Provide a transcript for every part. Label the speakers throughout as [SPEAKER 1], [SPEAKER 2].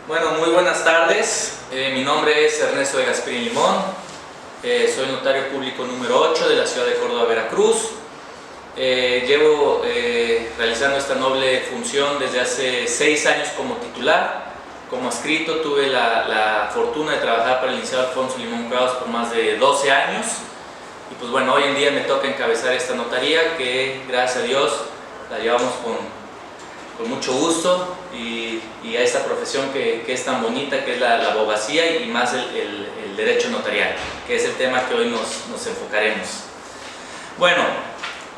[SPEAKER 1] Bueno, muy buenas tardes. Mi nombre es Ernesto de Gaspín Limón. Soy notario público número 8 de la ciudad de Córdoba, Veracruz. Llevo realizando esta noble función desde hace 6 años como titular. Como adscrito tuve la fortuna de trabajar para el licenciado Alfonso Limón Kraus por más de 12 años. Y pues bueno, hoy en día me toca encabezar esta notaría que, gracias a Dios, la llevamos con mucho gusto y a esta profesión que es tan bonita, que es la abogacía y más el derecho notarial, que es el tema que hoy nos enfocaremos. Bueno,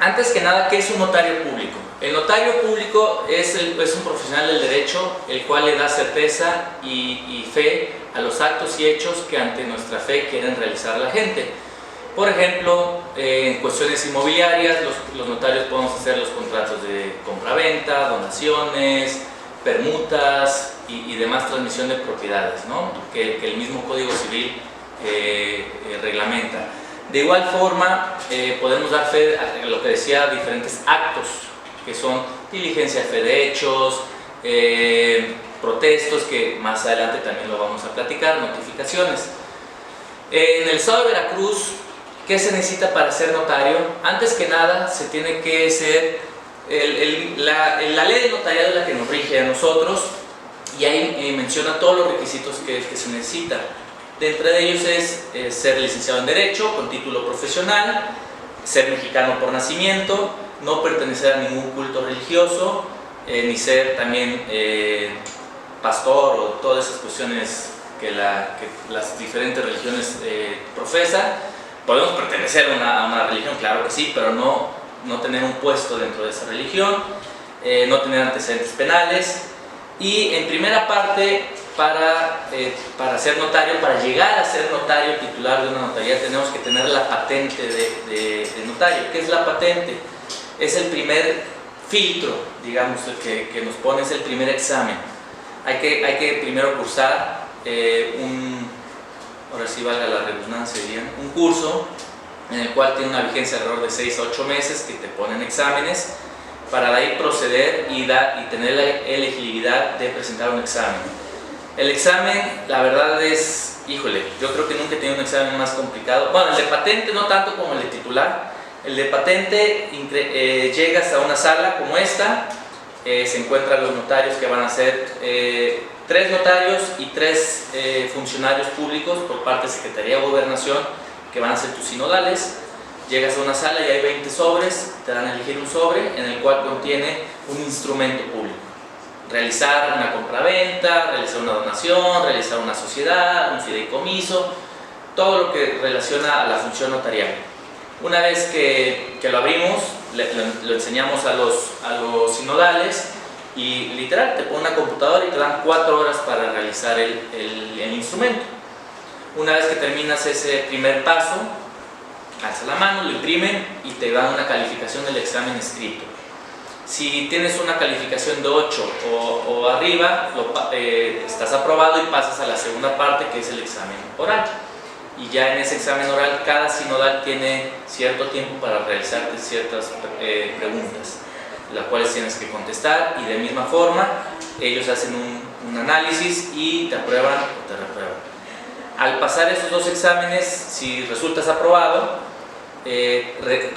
[SPEAKER 1] antes que nada, ¿qué es un notario público? El notario público es un profesional del derecho, el cual le da certeza y fe a los actos y hechos que ante nuestra fe quieren realizar la gente. Por ejemplo, en cuestiones inmobiliarias, los notarios podemos hacer los contratos de compraventa, donaciones, permutas y demás transmisión de propiedades, ¿no? que el mismo Código Civil reglamenta. De igual forma, podemos dar fe a lo que decía, diferentes actos, que son diligencia de fe de hechos, protestos, que más adelante también lo vamos a platicar, notificaciones. En el estado de Veracruz, ¿qué se necesita para ser notario? Antes que nada, se tiene que ser, la ley de notariado es la que nos rige a nosotros y ahí menciona todos los requisitos que se necesitan. Dentro de ellos es ser licenciado en Derecho, con título profesional, ser mexicano por nacimiento, no pertenecer a ningún culto religioso, ni ser también pastor o todas esas cuestiones que las diferentes religiones profesan. Podemos pertenecer a una religión, claro que sí, pero no tener un puesto dentro de esa religión, no tener antecedentes penales. Y en primera parte, para ser notario, para llegar a ser notario titular de una notaría, tenemos que tener la patente de notario. ¿Qué es la patente? Es el primer filtro, digamos, que nos pone, es el primer examen. Hay que primero cursar ahora sí valga la redundancia, un curso en el cual tiene una vigencia alrededor de 6 a 8 meses, que te ponen exámenes para de ahí proceder y tener la elegibilidad de presentar un examen. El examen, la verdad es, híjole, yo creo que nunca he tenido un examen más complicado. Bueno, el de patente no tanto como el de titular. El de patente, llegas a una sala como esta, se encuentran los notarios que van a ser 3 notarios y 3 funcionarios públicos por parte de Secretaría de Gobernación, que van a ser tus sinodales. Llegas a una sala y hay 20 sobres, te dan a elegir un sobre en el cual contiene un instrumento público. Realizar una compraventa, realizar una donación, realizar una sociedad, un fideicomiso, todo lo que relaciona a la función notarial. Una vez que lo abrimos, lo enseñamos a los sinodales y literal te ponen una computadora y te dan 4 horas para realizar el instrumento. Una vez que terminas ese primer paso, alzas la mano, lo imprimen y te dan una calificación del examen escrito. Si tienes una calificación de 8 o arriba, estás aprobado y pasas a la segunda parte, que es el examen oral. Y ya en ese examen oral, cada sinodal tiene cierto tiempo para realizarte ciertas preguntas, las cuales tienes que contestar, y de misma forma ellos hacen un análisis y te aprueban o te reprueban. Al pasar esos 2 exámenes, si resultas aprobado,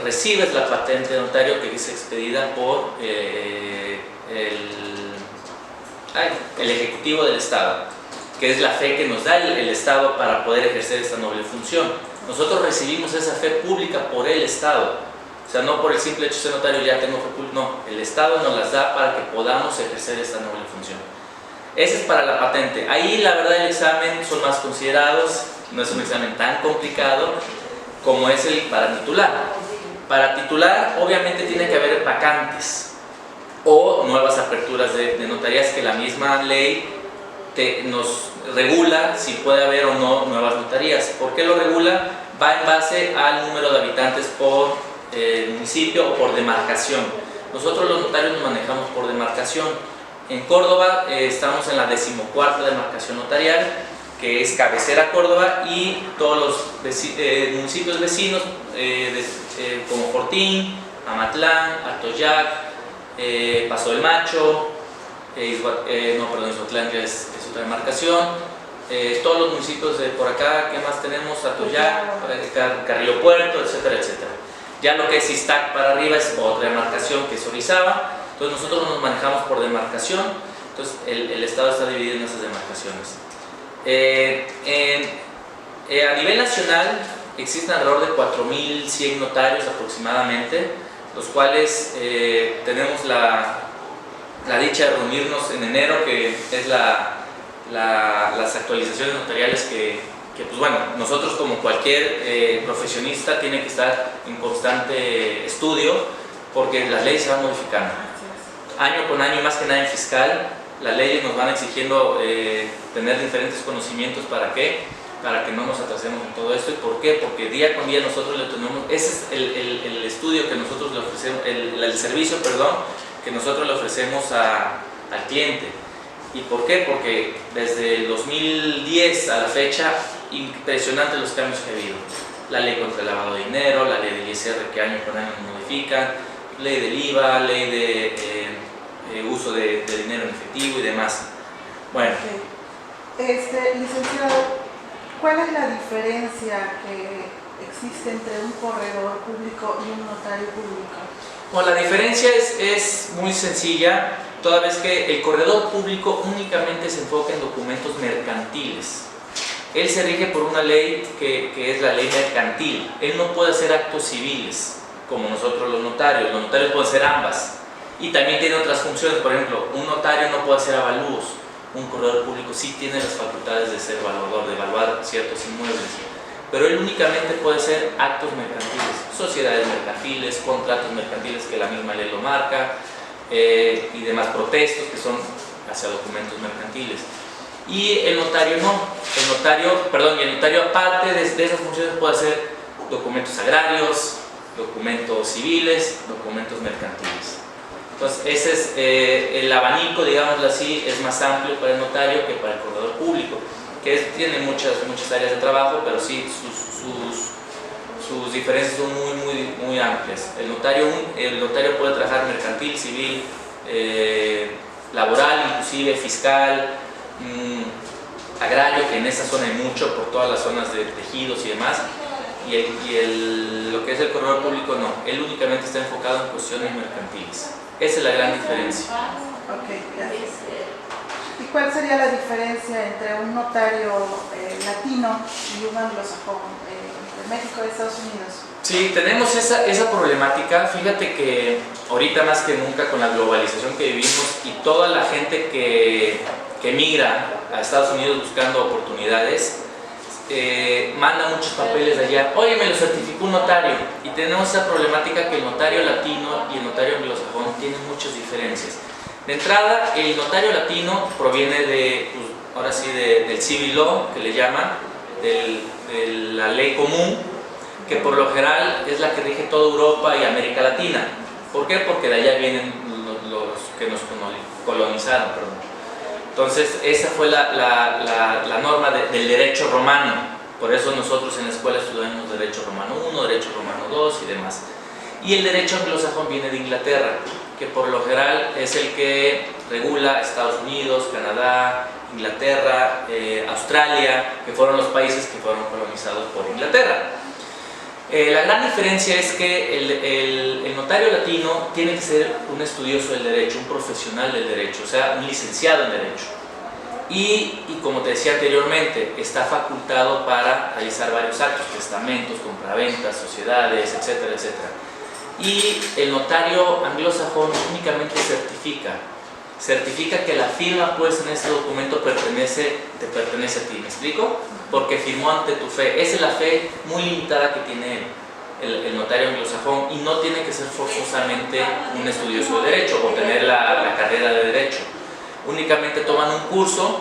[SPEAKER 1] recibes la patente de notario, que es expedida por el Ejecutivo del Estado, que es la fe que nos da el Estado para poder ejercer esta noble función. Nosotros recibimos esa fe pública por el Estado, o sea, no por el simple hecho de ser notario ya tengo fe pública, no, el Estado nos las da para que podamos ejercer esta noble función. Ese es para la patente. Ahí la verdad el examen son más considerados, no es un examen tan complicado como es el para titular. Para titular obviamente tiene que haber vacantes o nuevas aperturas de notarías, que la misma ley nos regula si puede haber o no nuevas notarías. ¿Por qué lo regula? Va en base al número de habitantes por municipio o por demarcación. Nosotros los notarios nos manejamos por demarcación. En Córdoba estamos en la 14ª demarcación notarial, que es cabecera Córdoba, y todos los municipios vecinos como Fortín, Amatlán, Atoyac, Paso del Macho, Izhuatlán ya es otra demarcación. Todos los municipios de por acá, ¿qué más tenemos? Atoyac, Carrillo Puerto, etcétera, etcétera. Ya lo que es Iztac para arriba es otra demarcación, que es Orizaba. Entonces nosotros nos manejamos por demarcación. Entonces el estado está dividido en esas demarcaciones. A nivel nacional existen alrededor de 4.100 notarios aproximadamente, los cuales tenemos la dicha de reunirnos en enero, que es las actualizaciones notariales que pues bueno, nosotros como cualquier profesionista tiene que estar en constante estudio, porque las leyes se van modificando año con año, y más que nada en fiscal las leyes nos van exigiendo tener diferentes conocimientos. ¿Para qué? Para que no nos atrasemos en todo esto. ¿Y por qué? Porque día con día nosotros le tenemos, ese es el estudio que nosotros le ofrecemos, el servicio, perdón, que nosotros le ofrecemos al cliente. ¿Y por qué? Porque desde el 2010 a la fecha, impresionantes los cambios que ha habido. La ley contra el lavado de dinero, la ley del ISR que año con año modifican, ley del IVA, ley de uso de dinero en efectivo y demás. Bueno.
[SPEAKER 2] Licenciado, ¿cuál es la diferencia que existe entre un corredor público y un notario público?
[SPEAKER 1] Bueno, la diferencia es muy sencilla, toda vez que el corredor público únicamente se enfoca en documentos mercantiles. Él se rige por una ley que es la ley mercantil. Él no puede hacer actos civiles como nosotros los notarios. Los notarios pueden hacer ambas. Y también tiene otras funciones. Por ejemplo, un notario no puede hacer avalúos. Un corredor público sí tiene las facultades de ser evaluador, de evaluar ciertos inmuebles. Pero él únicamente puede hacer actos mercantiles, sociedades mercantiles, contratos mercantiles que la misma ley lo marca, y demás protestos que son hacia documentos mercantiles. Y el notario no. El notario aparte de esas funciones puede hacer documentos agrarios, documentos civiles, documentos mercantiles. Entonces ese es el abanico, digámoslo así, es más amplio para el notario que para el corredor público, que tiene muchas áreas de trabajo, pero sí sus diferencias son muy amplias. El notario puede trabajar mercantil, civil, laboral, inclusive fiscal, agrario, que en esa zona hay mucho por todas las zonas de tejidos y demás. Lo que es el corredor público no, él únicamente está enfocado en cuestiones mercantiles. Esa es la gran diferencia.
[SPEAKER 2] Ok, gracias. ¿Y cuál sería la diferencia entre un notario latino y un anglosajón de México y Estados Unidos?
[SPEAKER 1] Sí, tenemos esa problemática. Fíjate que ahorita más que nunca, con la globalización que vivimos y toda la gente que migra a Estados Unidos buscando oportunidades, manda muchos papeles de allá. Oye, me lo certificó un notario. Y tenemos esa problemática que el notario latino y el notario anglosajón tienen muchas diferencias. De entrada, el notario latino proviene del civil law, que le llaman, de la ley común, que por lo general es la que rige toda Europa y América Latina. ¿Por qué? Porque de allá vienen los que nos colonizaron, perdón. Entonces esa fue la norma del derecho romano. Por eso nosotros en la escuela estudiamos derecho romano 1, derecho romano 2 y demás. Y el derecho anglosajón viene de Inglaterra, que por lo general es el que regula Estados Unidos, Canadá, Inglaterra, Australia, que fueron los países que fueron colonizados por Inglaterra. La gran diferencia es que el notario latino tiene que ser un estudioso del derecho, un profesional del derecho, o sea, un licenciado en derecho. Y como te decía anteriormente, está facultado para realizar varios actos, testamentos, compraventas, sociedades, etcétera, etcétera. Y el notario anglosajón únicamente certifica que la firma puesta en este documento te pertenece a ti. ¿Me explico? Porque firmó ante tu fe. Esa es la fe muy limitada que tiene el notario anglosajón, y no tiene que ser forzosamente un estudioso de derecho o tener la carrera de derecho. Únicamente toman un curso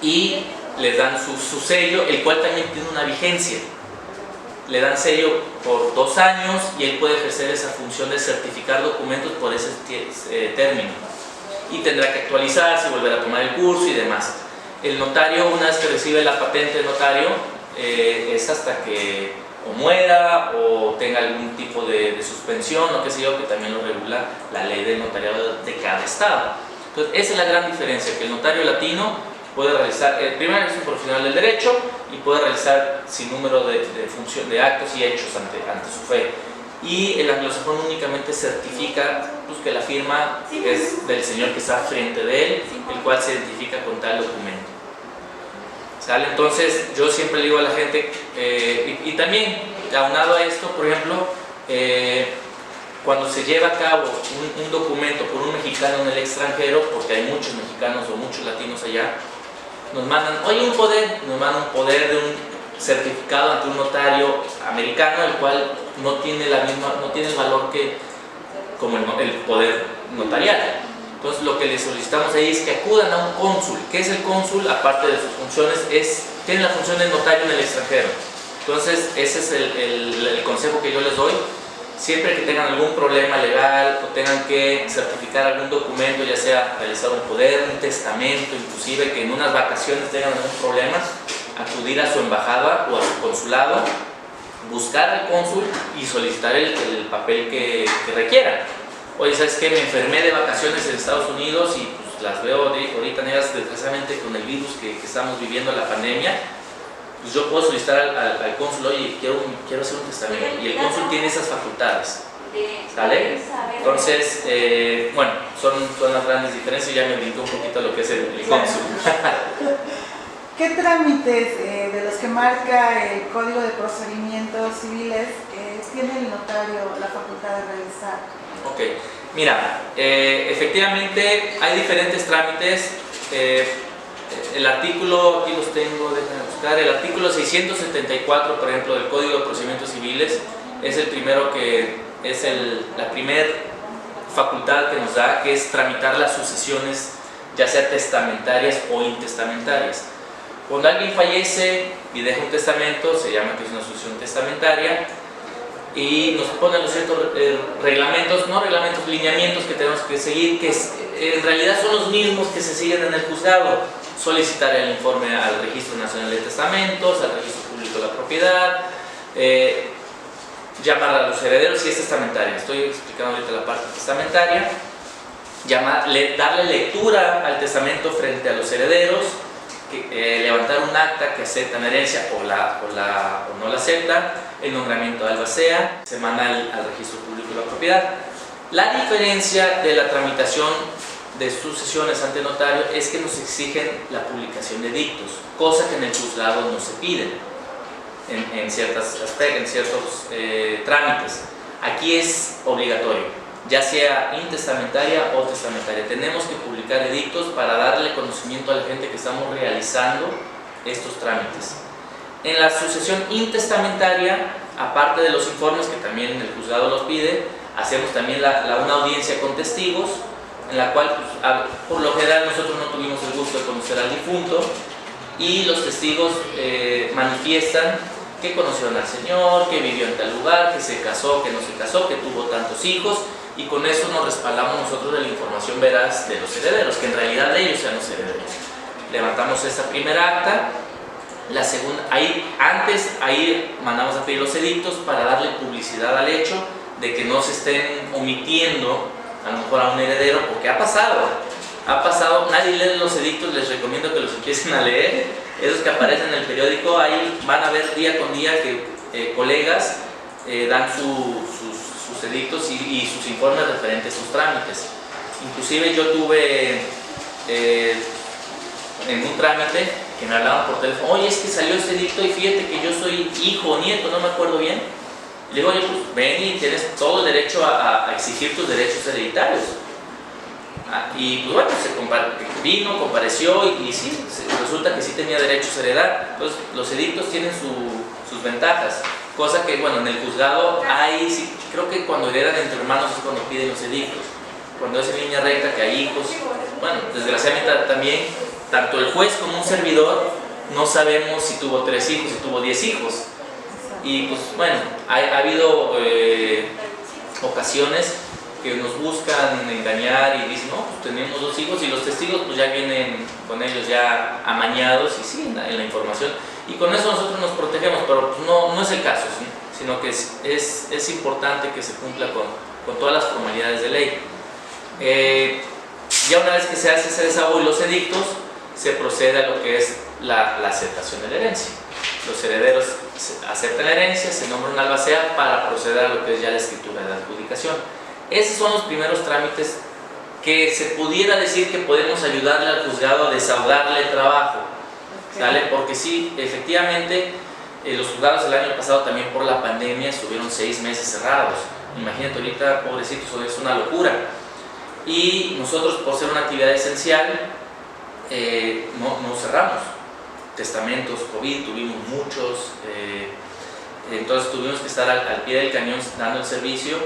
[SPEAKER 1] y les dan su sello, el cual también tiene una vigencia. Le dan sello por 2 años y él puede ejercer esa función de certificar documentos por ese término. Y tendrá que actualizarse y volver a tomar el curso y demás. El notario, una vez que recibe la patente de notario, es hasta que o muera o tenga algún tipo de suspensión o qué sé yo, que también lo regula la ley del notariado de cada estado. Entonces, esa es la gran diferencia, que el notario latino puede realizar, primero es un profesional del derecho y puede realizar sin número de actos y hechos ante su fe. Y el anglosajón únicamente certifica pues, que la firma es del señor que está frente de él, el cual se identifica con tal documento. ¿Sale? Entonces yo siempre le digo a la gente, y también aunado a esto, por ejemplo, cuando se lleva a cabo un documento por un mexicano en el extranjero, porque hay muchos mexicanos o muchos latinos allá, nos mandan, oye, nos mandan un poder de un certificado ante un notario americano, el cual no tiene el valor como el poder notarial. Entonces lo que les solicitamos ahí es que acudan a un cónsul. ¿Qué es el cónsul? Aparte de sus funciones, tiene la función de notario en el extranjero. Entonces ese es el consejo que yo les doy. Siempre que tengan algún problema legal o tengan que certificar algún documento, ya sea realizar un poder, un testamento, inclusive que en unas vacaciones tengan algún problema, acudir a su embajada o a su consulado, buscar al cónsul y solicitar el papel que requieran. Oye, ¿sabes qué? Me enfermé de vacaciones en Estados Unidos y pues, las veo ahorita negras, desgraciadamente con el virus que estamos viviendo, la pandemia. Pues yo puedo solicitar al cónsul, oye, quiero hacer un testamento, y el cónsul tiene esas facultades, ¿sale? Entonces, bueno, son las grandes diferencias. Ya me brinco un poquito lo que es el cónsul.
[SPEAKER 2] ¿Qué trámites de los que marca el Código de Procedimientos Civiles tiene el notario la facultad de realizar?
[SPEAKER 1] Ok, mira, efectivamente hay diferentes trámites. El artículo, aquí los tengo, déjenme buscar, el artículo 674, por ejemplo, del Código de Procedimientos Civiles, es el primero que es la primera facultad que nos da, que es tramitar las sucesiones, ya sea testamentarias o intestamentarias. Cuando alguien fallece y deja un testamento, se llama que es una sucesión testamentaria, y nos ponen los ciertos reglamentos, no reglamentos, lineamientos que tenemos que seguir, que en realidad son los mismos que se siguen en el juzgado. Solicitar el informe al Registro Nacional de Testamentos, al Registro Público de la Propiedad, llamar a los herederos si es testamentaria. Estoy explicando ahorita la parte testamentaria. Darle lectura al testamento frente a los herederos, levantar un acta que aceptan herencia o no la aceptan, el nombramiento de albacea, se manda al Registro Público de la Propiedad. La diferencia de la tramitación de sucesiones ante notario es que nos exigen la publicación de edictos, cosa que en el juzgado no se pide en ciertos trámites. Aquí es obligatorio, ya sea intestamentaria o testamentaria. Tenemos que publicar edictos para darle conocimiento a la gente que estamos realizando estos trámites. En la sucesión intestamentaria, aparte de los informes que también el juzgado los pide, hacemos también una audiencia con testigos, en la cual pues, por lo general nosotros no tuvimos el gusto de conocer al difunto, y los testigos manifiestan que conocieron al señor, que vivió en tal lugar, que se casó, que no se casó, que tuvo tantos hijos, y con eso nos respaldamos nosotros de la información veraz de los herederos, que en realidad ellos sean los herederos. Levantamos esa primera acta. La segunda, ahí mandamos a pedir los edictos para darle publicidad al hecho de que no se estén omitiendo a lo mejor a un heredero, porque ha pasado, nadie lee los edictos. Les recomiendo que los empiecen a leer, esos que aparecen en el periódico. Ahí van a ver día con día que colegas dan sus edictos y sus informes referentes a sus trámites. Inclusive yo tuve en un trámite que me hablaban por teléfono, oye, es que salió este edicto y fíjate que yo soy hijo o nieto, no me acuerdo bien. Y le digo, oye, pues ven y tienes todo el derecho a exigir tus derechos hereditarios. Y pues bueno, vino, compareció y sí, resulta que sí tenía derechos a heredar. Entonces los edictos tienen sus ventajas, cosa que bueno, en el juzgado hay, sí, creo que cuando heredan entre hermanos es cuando piden los edictos. Cuando es en línea recta que hay hijos, bueno, desgraciadamente también, tanto el juez como un servidor no sabemos si tuvo 3 hijos, si tuvo 10 hijos. Y pues bueno, ha habido ocasiones que nos buscan engañar y dicen, no, pues tenemos 2 hijos, y los testigos pues ya vienen con ellos ya amañados y sí, en la información, y con eso nosotros nos protegemos, pero pues no es el caso, ¿sí? Sino que es importante que se cumpla con todas las formalidades de ley. Ya una vez que se hace ese desahogo y los edictos, se procede a lo que es la aceptación de la herencia. Los herederos aceptan la herencia, se nombra un albacea para proceder a lo que es ya la escritura de la adjudicación. Esos son los primeros trámites que se pudiera decir que podemos ayudarle al juzgado a desahogarle el trabajo, ¿sale? Porque sí, efectivamente, los juzgados el año pasado también por la pandemia estuvieron 6 meses cerrados. Imagínate ahorita, pobrecitos, es una locura. Y nosotros, por ser una actividad esencial, no cerramos. Testamentos, COVID, tuvimos muchos, entonces tuvimos que estar al pie del cañón dando el servicio,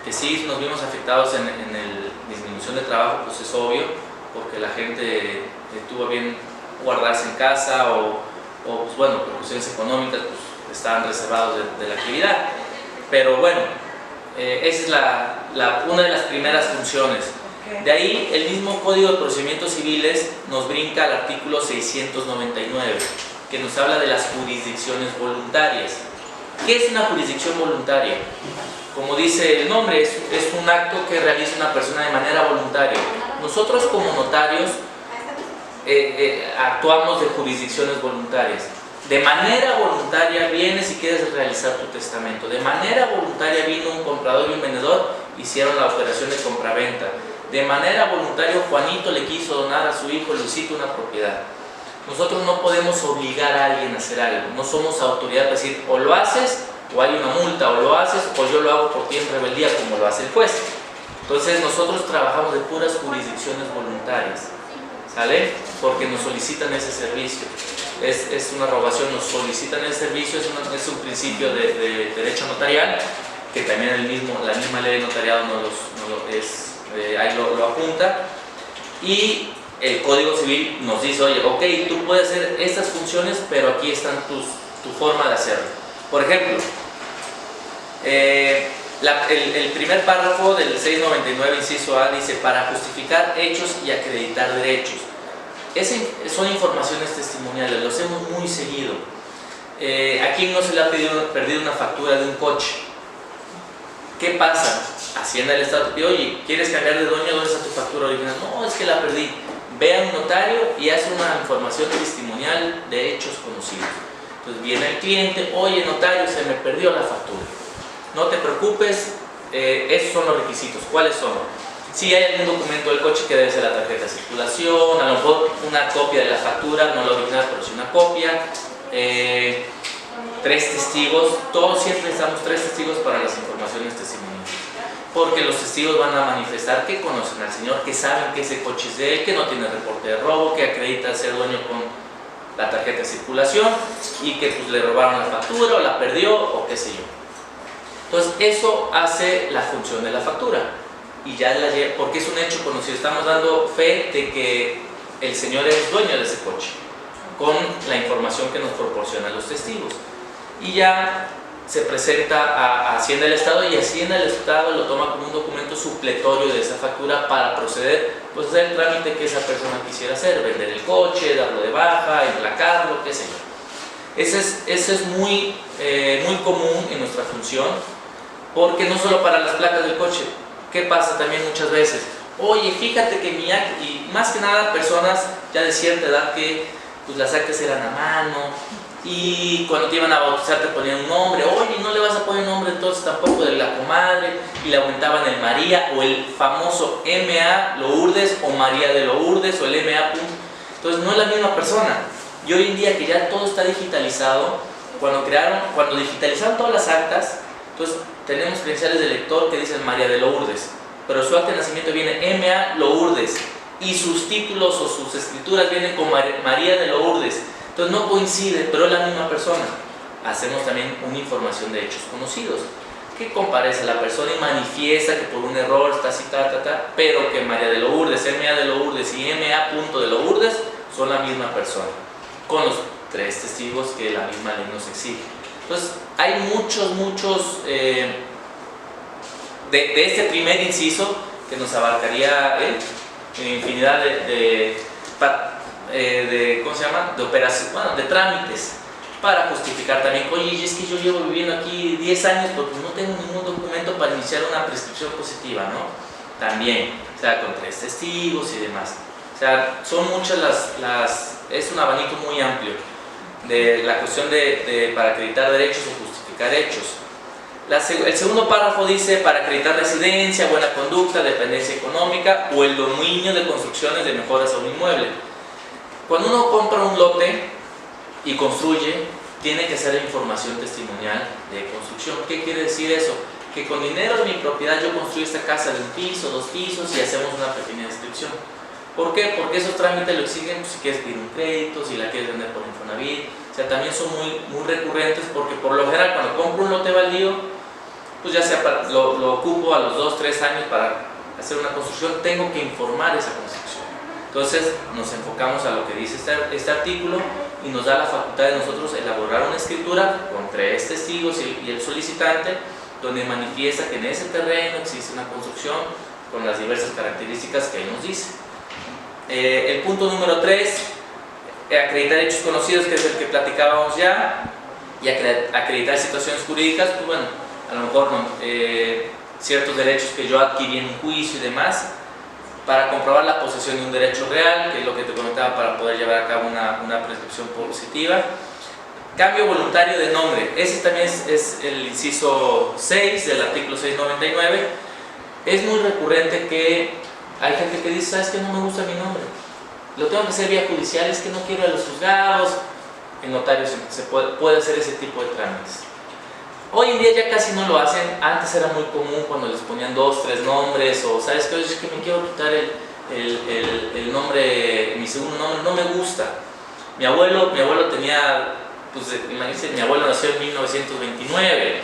[SPEAKER 1] que sí nos vimos afectados en la disminución de trabajo, pues es obvio, porque la gente tuvo bien guardarse en casa o pues bueno, por cuestiones económicas, pues estaban reservados de la actividad. Pero bueno, esa es una de las primeras funciones. De ahí, el mismo Código de Procedimientos Civiles nos brinca al artículo 699, que nos habla de las jurisdicciones voluntarias. ¿Qué es una jurisdicción voluntaria? Como dice el nombre, es un acto que realiza una persona de manera voluntaria. Nosotros como notarios actuamos de jurisdicciones voluntarias. De manera voluntaria vienes y quieres realizar tu testamento. De manera voluntaria vino un comprador y un vendedor, hicieron la operación de compraventa. De manera voluntaria Juanito le quiso donar a su hijo Luisito una propiedad. Nosotros no podemos obligar a alguien a hacer algo, no somos autoridad para decir o lo haces o hay una multa, o lo haces o yo lo hago por ti en rebeldía como lo hace el juez. Entonces nosotros trabajamos de puras jurisdicciones voluntarias, ¿sale? Porque nos solicitan ese servicio, es una rogación, nos solicitan ese servicio, es un principio de derecho notarial que también la misma ley de notariado ahí lo apunta, y el Código Civil nos dice, oye, ok, tú puedes hacer estas funciones, pero aquí están tu forma de hacerlo. Por ejemplo, el primer párrafo del 699, inciso A, dice, para justificar hechos y acreditar derechos. Son informaciones testimoniales, lo hacemos muy seguido. ¿A quién no se le ha perdido una factura de un coche? ¿Qué pasa? Hacienda del Estado te pide, oye, ¿quieres cambiar de dueño? ¿Dónde está tu factura original? No, es que la perdí. Ve a un notario y hace una información testimonial de hechos conocidos. Entonces viene el cliente, oye notario, se me perdió la factura. No te preocupes, esos son los requisitos. ¿Cuáles son? Si hay algún documento del coche que debe ser la tarjeta de circulación, a lo mejor una copia de la factura, no la original, pero sí una copia. 3 testigos, todos siempre necesitamos 3 testigos para las informaciones testimoniales, porque los testigos van a manifestar que conocen al señor, que saben que ese coche es de él, que no tiene reporte de robo, que acredita ser dueño con la tarjeta de circulación y que pues le robaron la factura o la perdió o qué sé yo. Entonces eso hace la función de la factura y ya porque es un hecho conocido, estamos dando fe de que el señor es dueño de ese coche con la información que nos proporcionan los testigos, y ya se presenta a Hacienda del Estado, y Hacienda del Estado lo toma como un documento supletorio de esa factura para proceder, pues hacer el trámite que esa persona quisiera hacer, vender el coche, darlo de baja, emplacarlo, qué sé yo. Ese es muy común en nuestra función, porque no solo para las placas del coche. ¿Qué pasa también muchas veces? Oye, fíjate que y más que nada personas ya de cierta edad que pues las actas eran a mano, y cuando te iban a bautizar te ponían un nombre, oye, no le vas a poner nombre entonces tampoco de la comadre, y le aumentaban el María o el famoso M.A. Lourdes o María de Lourdes o el M.A. Entonces no es la misma persona. Y hoy en día que ya todo está digitalizado, cuando digitalizaron todas las actas, entonces tenemos credenciales de lector que dicen María de Lourdes, pero su acta de nacimiento viene M.A. Lourdes y sus títulos o sus escrituras vienen con María de Lourdes. Entonces no coincide, pero es la misma persona. Hacemos también una información de hechos conocidos, que comparece a la persona y manifiesta que por un error está así, pero que María de Lourdes, M.A. de Lourdes y M.A. de Lourdes son la misma persona, con los 3 testigos que la misma ley nos exige. Entonces hay muchos de este primer inciso que nos abarcaría infinidad ¿cómo se llama? De operaciones, bueno, de trámites para justificar también, oye, es que yo llevo viviendo aquí 10 años, pero no tengo ningún documento para iniciar una prescripción positiva, ¿no? También sea con 3 testigos y demás. O sea, son muchas es un abanico muy amplio de la cuestión para acreditar derechos o justificar hechos. El segundo párrafo dice para acreditar residencia, buena conducta, dependencia económica o el dominio de construcciones de mejoras a un inmueble. Cuando uno compra un lote y construye, tiene que hacer información testimonial de construcción. ¿Qué quiere decir eso? Que con dinero de mi propiedad yo construyo esta casa de 1 piso, 2 pisos y hacemos una pequeña descripción. ¿Por qué? Porque esos trámites lo exigen pues, si quieres pedir un crédito, si la quieres vender por Infonavit. O sea, también son muy recurrentes porque por lo general cuando compro un lote baldío, pues ya sea lo ocupo a los 2, 3 años para hacer una construcción, tengo que informar esa construcción. Entonces nos enfocamos a lo que dice este artículo y nos da la facultad de nosotros elaborar una escritura con 3 testigos y el solicitante, donde manifiesta que en ese terreno existe una construcción con las diversas características que él nos dice. El punto número 3, acreditar hechos conocidos, que es el que platicábamos ya, y acreditar situaciones jurídicas, pues bueno, a lo mejor ciertos derechos que yo adquirí en un juicio y demás, para comprobar la posesión de un derecho real, que es lo que te comentaba, para poder llevar a cabo una prescripción positiva. Cambio voluntario de nombre, ese también es el inciso 6 del artículo 699. Es muy recurrente que hay gente que dice, ¿sabes qué? No me gusta mi nombre, lo tengo que hacer vía judicial, es que no quiero ir a los juzgados. El notario se puede hacer ese tipo de trámites. Hoy en día ya casi no lo hacen. Antes era muy común cuando les ponían 2, 3 nombres, o ¿sabes qué? Es que me quiero quitar el nombre, mi segundo nombre, no me gusta. Mi abuelo tenía, pues imagínense, mi abuelo nació en 1929,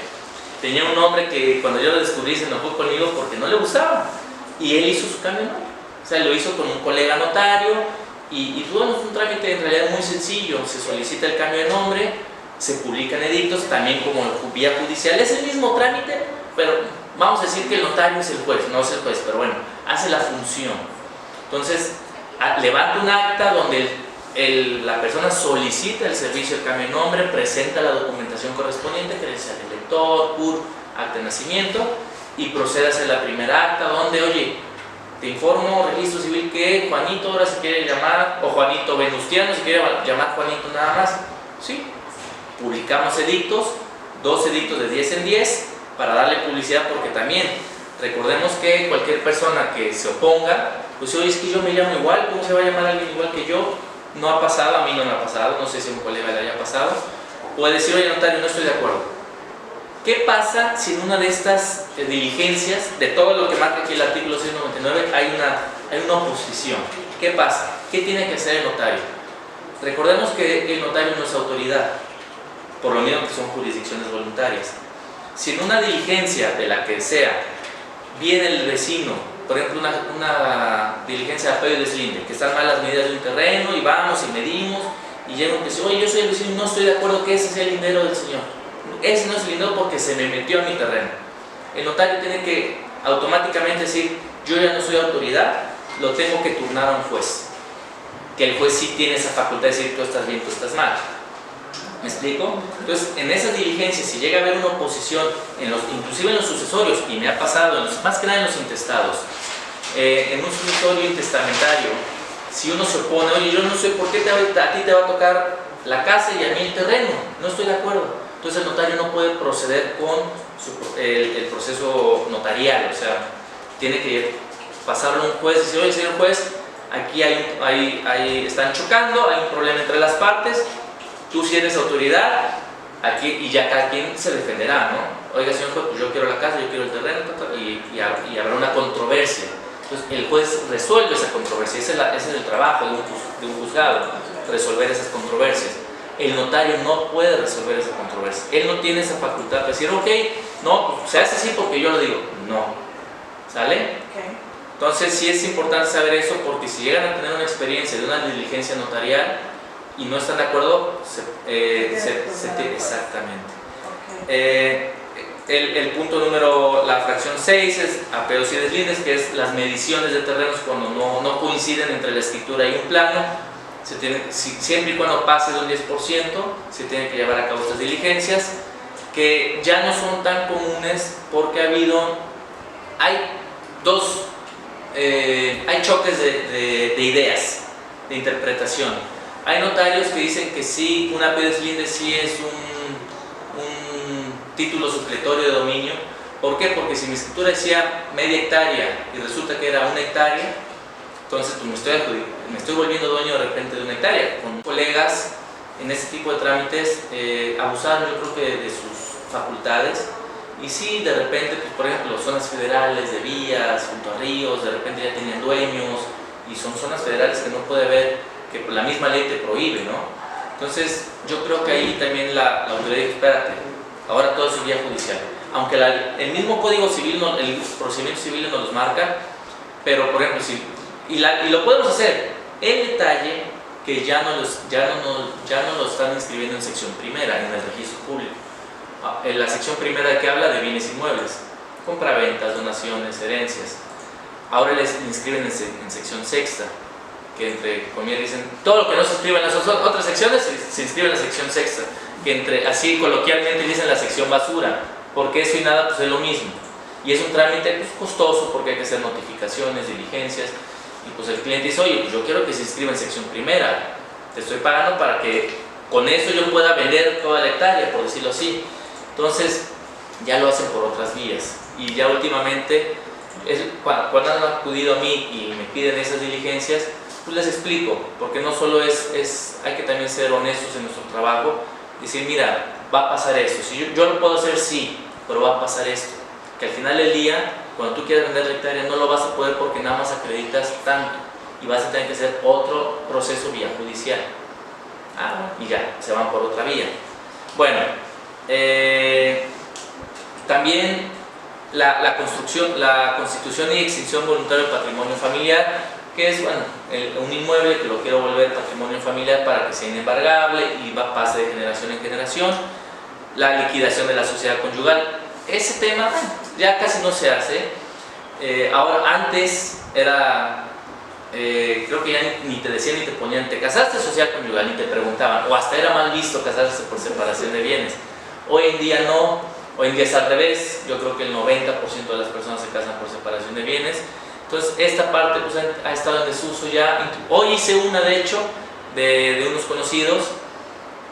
[SPEAKER 1] tenía un nombre que cuando yo lo descubrí se enojó conmigo porque no le gustaba, y él hizo su cambio de nombre. O sea, lo hizo con un colega notario, y bueno, es un trámite en realidad muy sencillo. Se solicita el cambio de nombre, se publican edictos, también como vía judicial, es el mismo trámite, pero vamos a decir que el notario es el juez, no es el juez, pero bueno, hace la función. Entonces, levanta un acta donde la persona solicita el servicio de cambio de nombre, presenta la documentación correspondiente, credencial del lector, CUR, acta de nacimiento, y procede a hacer la primera acta donde, oye, te informo, registro civil, que Juanito ahora se quiere llamar, o Juanito Venustiano se quiere llamar Juanito nada más, ¿sí? Publicamos edictos, 2 edictos de 10 en 10 para darle publicidad, porque también recordemos que cualquier persona que se oponga, pues oye, es que yo me llamo igual, ¿cómo se va a llamar alguien igual que yo? No ha pasado, a mí no me ha pasado, no sé si a un colega le haya pasado. Puede decir, oye notario, no estoy de acuerdo. ¿Qué pasa si en una de estas diligencias, de todo lo que marca aquí el artículo 699, hay una oposición? ¿Qué pasa? ¿Qué tiene que hacer el notario? Recordemos que el notario no es autoridad, por lo mismo que son jurisdicciones voluntarias. Si en una diligencia de la que sea viene el vecino, por ejemplo una diligencia de apeo y deslinde, que están mal las medidas de un terreno y vamos y medimos, y llega uno que dice, oye, yo soy el vecino y no estoy de acuerdo que ese sea el lindero del señor, ese no es el lindero porque se me metió a mi terreno. El notario tiene que automáticamente decir, yo ya no soy autoridad, lo tengo que turnar a un juez, que el juez sí tiene esa facultad de decir, tú estás bien, tú estás mal. ¿Me explico? Entonces, en esas diligencias, si llega a haber una oposición, inclusive en los sucesorios, y me ha pasado, más que nada en los intestados, en un sucesorio intestamentario, si uno se opone, oye, yo no sé por qué a ti te va a tocar la casa y a mí el terreno, no estoy de acuerdo. Entonces el notario no puede proceder con el proceso notarial, o sea, tiene que pasarlo a un juez y decir, oye, señor juez, aquí están chocando, hay un problema entre las partes, tú si eres autoridad, aquí, y ya cada quien se defenderá, ¿no? Oiga, señor juez, pues yo quiero la casa, yo quiero el terreno, y habrá una controversia. Entonces el juez resuelve esa controversia, ese es el trabajo de un juzgado, resolver esas controversias. El notario no puede resolver esa controversia, él no tiene esa facultad de decir, ok, no, pues se hace así porque yo lo digo, no, ¿sale?
[SPEAKER 2] Okay.
[SPEAKER 1] Entonces sí es importante saber eso, porque si llegan a tener una experiencia de una diligencia notarial y no están de acuerdo, exactamente.
[SPEAKER 2] Okay.
[SPEAKER 1] El punto número, la fracción 6 es apeos y deslindes, que es las mediciones de terrenos cuando no coinciden entre la escritura y un plano. Siempre y cuando pase de un 10%, se tienen que llevar a cabo estas diligencias, que ya no son tan comunes porque hay 2 hay choques de ideas, de interpretación. Hay notarios que dicen que sí, un apellido linde sí es un título supletorio de dominio. ¿Por qué? Porque si mi escritura decía media hectárea y resulta que era 1 hectárea, entonces pues me estoy volviendo dueño de repente de 1 hectárea. Con colegas en este tipo de trámites abusaron, yo creo que de sus facultades, y sí, de repente, pues, por ejemplo, zonas federales de vías, junto a ríos, de repente ya tenían dueños, y son zonas federales que no puede haber, que la misma ley te prohíbe, ¿no? Entonces, yo creo que ahí también la autoridad dijo, espérate, ahora todo es vía judicial. Aunque el mismo Código Civil, el procedimiento civil nos los marca, pero por ejemplo, y lo podemos hacer. El detalle que ya no lo están inscribiendo en sección primera, en el registro público. En la sección primera que habla de bienes inmuebles, compraventas, donaciones, herencias. Ahora les inscriben en sección sexta, que entre comillas dicen, todo lo que no se inscribe en las otras secciones se inscribe en la sección sexta, que así coloquialmente dicen la sección basura, porque eso y nada pues es lo mismo. Y es un trámite pues, costoso, porque hay que hacer notificaciones, diligencias, y pues el cliente dice, oye, pues yo quiero que se inscriba en sección primera, te estoy pagando para que con eso yo pueda vender toda la hectárea, por decirlo así. Entonces ya lo hacen por otras vías, y ya últimamente cuando han acudido a mí y me piden esas diligencias, pues les explico, porque no solo hay que también ser honestos en nuestro trabajo, decir, mira, va a pasar esto, si yo lo puedo hacer, sí, pero va a pasar esto, que al final del día, cuando tú quieras vender la hectárea, no lo vas a poder porque nada más acreditas tanto, y vas a tener que hacer otro proceso vía judicial. Y ya, se van por otra vía. Bueno, también la constitución y extinción voluntaria del patrimonio familiar, que es un inmueble que lo quiero volver patrimonio familiar para que sea inembargable y pase de generación en generación. La liquidación de la sociedad conyugal, ese tema ya casi no se hace. Ahora, antes era, creo que ya ni te decían ni te ponían, ¿te casaste sociedad conyugal? Ni te preguntaban, o hasta era mal visto casarse por separación de bienes. Hoy en día no, hoy en día es al revés. Yo creo que el 90% de las personas se casan por separación de bienes. Entonces esta parte pues, ha estado en desuso ya. Hoy hice una, de hecho, de unos conocidos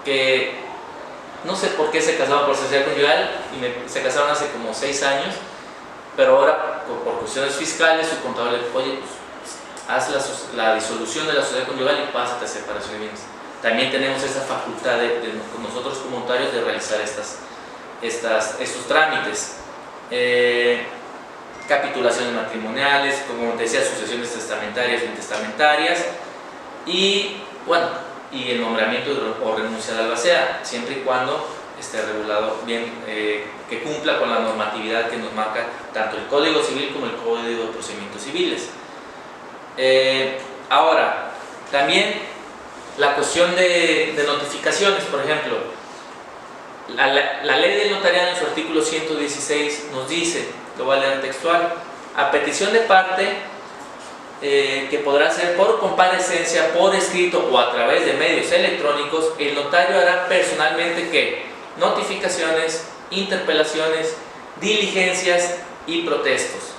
[SPEAKER 1] que no sé por qué se casaban por sociedad conyugal, y se casaron hace como 6 años, pero ahora por cuestiones fiscales su contador le dijo, oye, pues, haz la disolución de la sociedad conyugal y pásate a separación de bienes. También tenemos esa facultad nosotros como notarios de realizar estos trámites. Capitulaciones matrimoniales, como te decía, sucesiones testamentarias o intestamentarias, y bueno, y el nombramiento o renuncia de albacea, siempre y cuando esté regulado bien, que cumpla con la normatividad que nos marca tanto el Código Civil como el Código de Procedimientos Civiles. Ahora, también la cuestión de notificaciones, por ejemplo, la ley del notariado en su artículo 116 nos dice, lo voy a leer textual, a petición de parte que podrá ser por comparecencia, por escrito o a través de medios electrónicos, el notario hará personalmente ¿qué? Notificaciones, interpelaciones, diligencias y protestos.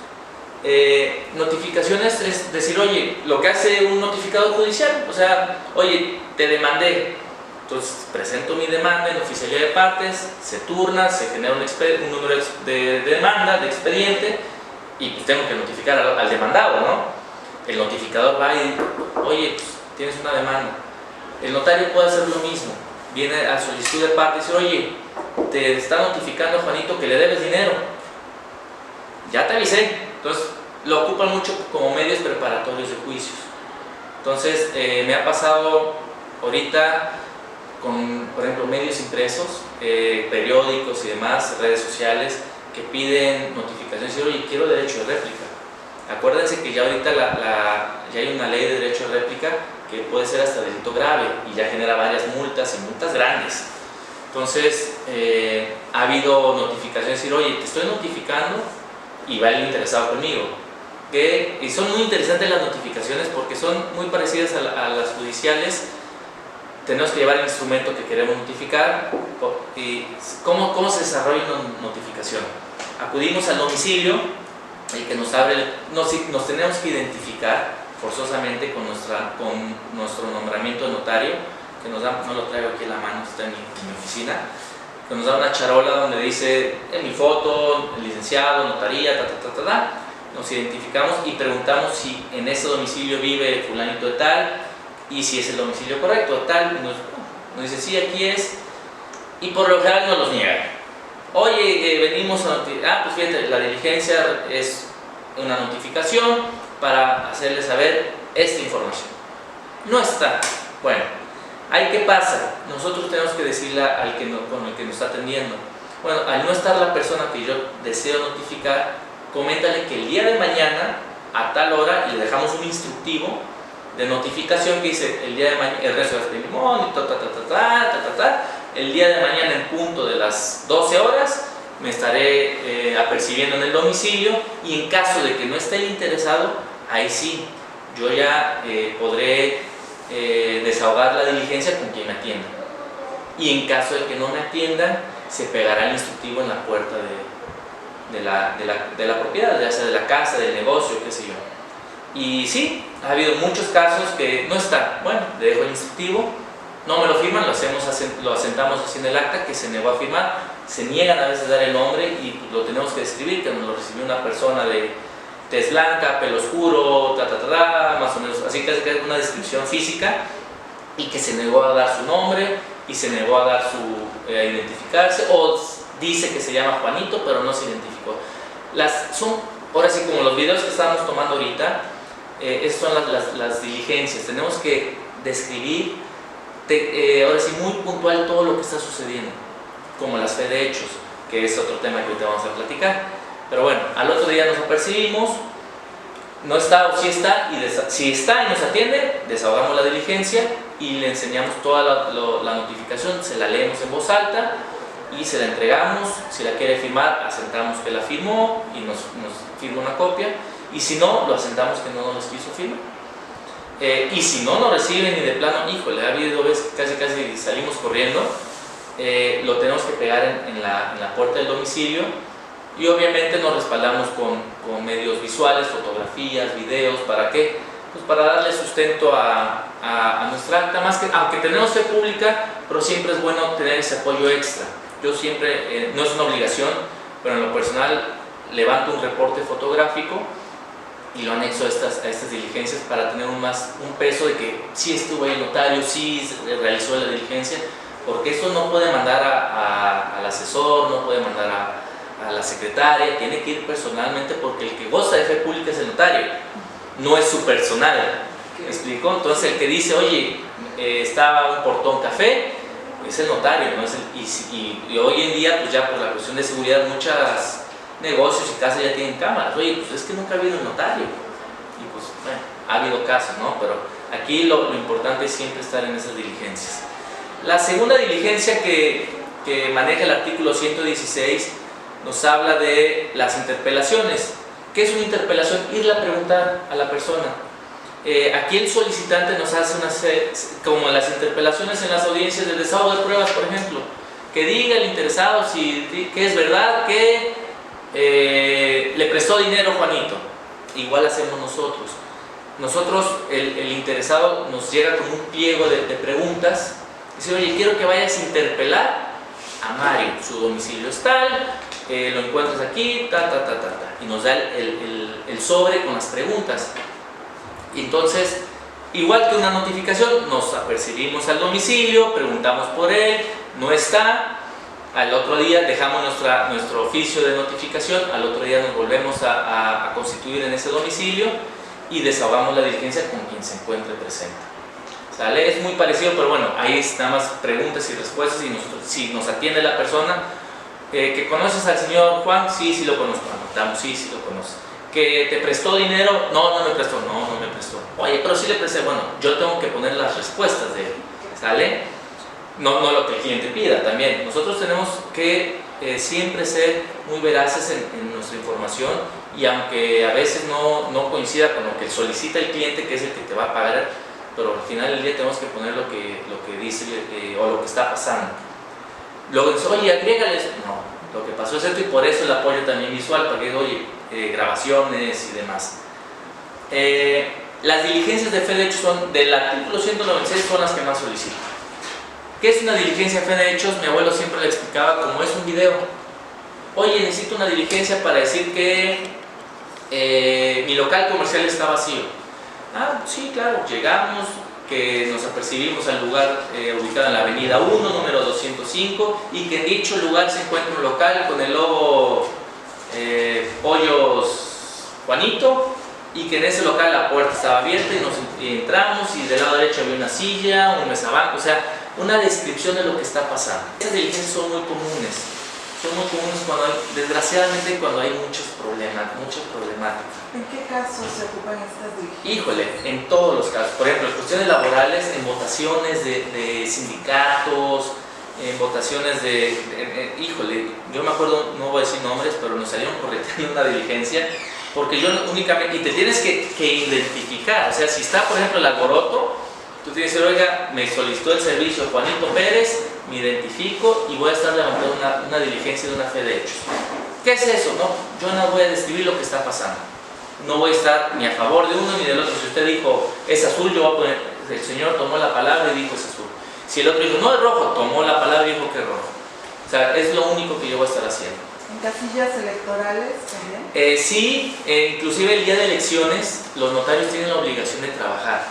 [SPEAKER 1] Notificaciones es decir, oye, lo que hace un notificado judicial, o sea, oye, te demandé, entonces presento mi demanda en oficialía de partes, se turna, se genera un número de demanda, de expediente, y pues tengo que notificar al demandado, ¿no? El notificador va y, oye, pues, tienes una demanda. El notario puede hacer lo mismo, viene a solicitud de parte y dice, oye, te está notificando Juanito que le debes dinero, ya te avisé. Entonces lo ocupan mucho como medios preparatorios de juicios. Entonces me ha pasado ahorita con, por ejemplo, medios impresos, periódicos y demás, redes sociales, que piden notificaciones y dicen, oye, quiero derecho de réplica. Acuérdense que ya ahorita ya hay una ley de derecho de réplica que puede ser hasta delito grave y ya genera varias multas y multas grandes. Entonces ha habido notificaciones de decir, oye, te estoy notificando y va el interesado conmigo. Y son muy interesantes las notificaciones porque son muy parecidas a las judiciales. Tenemos que llevar el instrumento que queremos notificar. ¿Y cómo se desarrolla una notificación? Acudimos al domicilio, el que nos abre, nos tenemos que identificar forzosamente con nuestro nombramiento de notario, que nos da, no lo traigo aquí en la mano, está en mi oficina, que nos da una charola donde dice en mi foto, el licenciado, notaría, nos identificamos y preguntamos si en ese domicilio vive fulanito de tal y si es el domicilio correcto, tal, nos dice sí, aquí es, y por lo general nos los niegan. Oye, venimos a notificar, pues fíjate, la diligencia es una notificación para hacerle saber esta información. No está. Bueno, ¿ahí qué pasa? Nosotros tenemos que decirle con el que nos está atendiendo, bueno, al no estar la persona que yo deseo notificar, coméntale que el día de mañana, a tal hora, y le dejamos un instructivo de notificación que dice el día de mañana, el resto de limón, el día de mañana en punto de las 12 horas me estaré apercibiendo en el domicilio, y en caso de que no esté el interesado, ahí sí, yo ya podré desahogar la diligencia con quien me atienda. Y en caso de que no me atiendan, se pegará el instructivo en la puerta de la propiedad, ya sea de la casa, del negocio, qué sé yo. Y sí, ha habido muchos casos que no están. Bueno, le dejo el instructivo, no me lo firman, lo asentamos así en el acta, que se negó a firmar, se niegan a veces a dar el nombre y lo tenemos que describir, que nos lo recibió una persona de tez blanca, pelo oscuro, más o menos, así que es una descripción física, y que se negó a dar su nombre y se negó a dar a identificarse, o dice que se llama Juanito, pero no se identificó. Son, ahora sí, como los videos que estábamos tomando ahorita, esas son las diligencias. Tenemos que describir, ahora sí, muy puntual todo lo que está sucediendo, como las fe de hechos, que es otro tema que ahorita vamos a platicar. Pero bueno, al otro día nos apercibimos, no está o sí está, y si está y nos atiende, desahogamos la diligencia y le enseñamos toda la notificación, se la leemos en voz alta y se la entregamos. Si la quiere firmar, asentamos que la firmó y nos firma una copia, y si no, lo asentamos que no nos quiso firmar. Y si no nos reciben y de plano, híjole, ha habido veces que casi salimos corriendo, lo tenemos que pegar en la puerta del domicilio, y obviamente nos respaldamos con medios visuales, fotografías, videos. ¿Para qué? Pues para darle sustento a nuestra acta, más que, aunque tenemos fe pública, pero siempre es bueno tener ese apoyo extra. Yo siempre, no es una obligación, pero en lo personal levanto un reporte fotográfico y lo anexo a estas diligencias para tener un peso de que sí estuvo ahí el notario, sí realizó la diligencia, porque esto no puede mandar al asesor, no puede mandar a la secretaria, tiene que ir personalmente, porque el que goza de fe pública es el notario, no es su personal. ¿Me explico? Entonces el que dice, oye, estaba un portón café, es el notario, ¿no? Y hoy en día, pues ya por la cuestión de seguridad, muchos negocios y casas ya tienen cámaras. Oye, pues es que nunca ha habido el notario. Y pues, bueno, ha habido casos, ¿no? Pero aquí lo importante es siempre estar en esas diligencias. La segunda diligencia que maneja el artículo 116 nos habla de las interpelaciones. ¿Qué es una interpelación? Irle a preguntar a la persona. Aquí el solicitante nos hace como las interpelaciones en las audiencias de desahogo de pruebas, por ejemplo, que diga el interesado que es verdad que le prestó dinero Juanito. Igual hacemos nosotros. El interesado nos llega con un pliego de preguntas. Dice, oye, quiero que vayas a interpelar a Mario, su domicilio es tal, lo encuentras aquí, y nos da el sobre con las preguntas. Y entonces, igual que una notificación, nos apercibimos al domicilio, preguntamos por él, no está, al otro día dejamos nuestro oficio de notificación, al otro día nos volvemos a constituir en ese domicilio y desahogamos la diligencia con quien se encuentre presente. ¿Sale? Es muy parecido, pero bueno, ahí están más preguntas y respuestas, y si nos atiende la persona, que conoces al señor Juan, sí lo conozco, anotamos, sí lo conozco. Que te prestó dinero, no me prestó, no me prestó. Oye, pero sí le presté. Bueno, yo tengo que poner las respuestas de él, ¿sale? No lo que el cliente pida también. Nosotros tenemos que siempre ser muy veraces en nuestra información, y aunque a veces no coincida con lo que solicita el cliente, que es el que te va a pagar, pero al final del día tenemos que poner lo que dice o lo que está pasando. Luego dice, oye, agrégales. No, lo que pasó es esto, y por eso el apoyo también visual, porque oye, grabaciones y demás. Las diligencias de fe de hechos son, del artículo 196, son las que más solicito. ¿Qué es una diligencia de fe de hechos? Mi abuelo siempre le explicaba como es un video. Oye, necesito una diligencia para decir que mi local comercial está vacío. Ah, sí, claro, llegamos, que nos apercibimos al lugar ubicado en la avenida 1, número 205, y que en dicho lugar se encuentra un local con el logo Pollos Juanito, y que en ese local la puerta estaba abierta y entramos y del lado derecho había una silla, un mesabanco, o sea, una descripción de lo que está pasando. Esas diligencias son muy comunes cuando desgraciadamente cuando hay muchas problemáticas.
[SPEAKER 2] ¿En qué casos se ocupan estas diligencias?
[SPEAKER 1] Híjole, en todos los casos. Por ejemplo, en cuestiones laborales, en votaciones de sindicatos, en votaciones híjole, yo me acuerdo, no voy a decir nombres, pero nos salieron correteando una diligencia, porque yo únicamente, y te tienes que identificar, o sea, si está, por ejemplo, el alboroto, tú tienes que decir, oiga, me solicitó el servicio Juanito Pérez, me identifico y voy a estar levantando una diligencia de una fe de hechos. ¿Qué es eso? No, yo no voy a describir lo que está pasando. No voy a estar ni a favor de uno ni del otro. Si usted dijo es azul, yo voy a poner, el señor tomó la palabra y dijo es azul. Si el otro dijo no es rojo, tomó la palabra y dijo que es rojo. O sea, es lo único que yo voy a estar haciendo.
[SPEAKER 2] ¿En casillas electorales también?
[SPEAKER 1] Sí, inclusive el día de elecciones los notarios tienen la obligación de trabajar.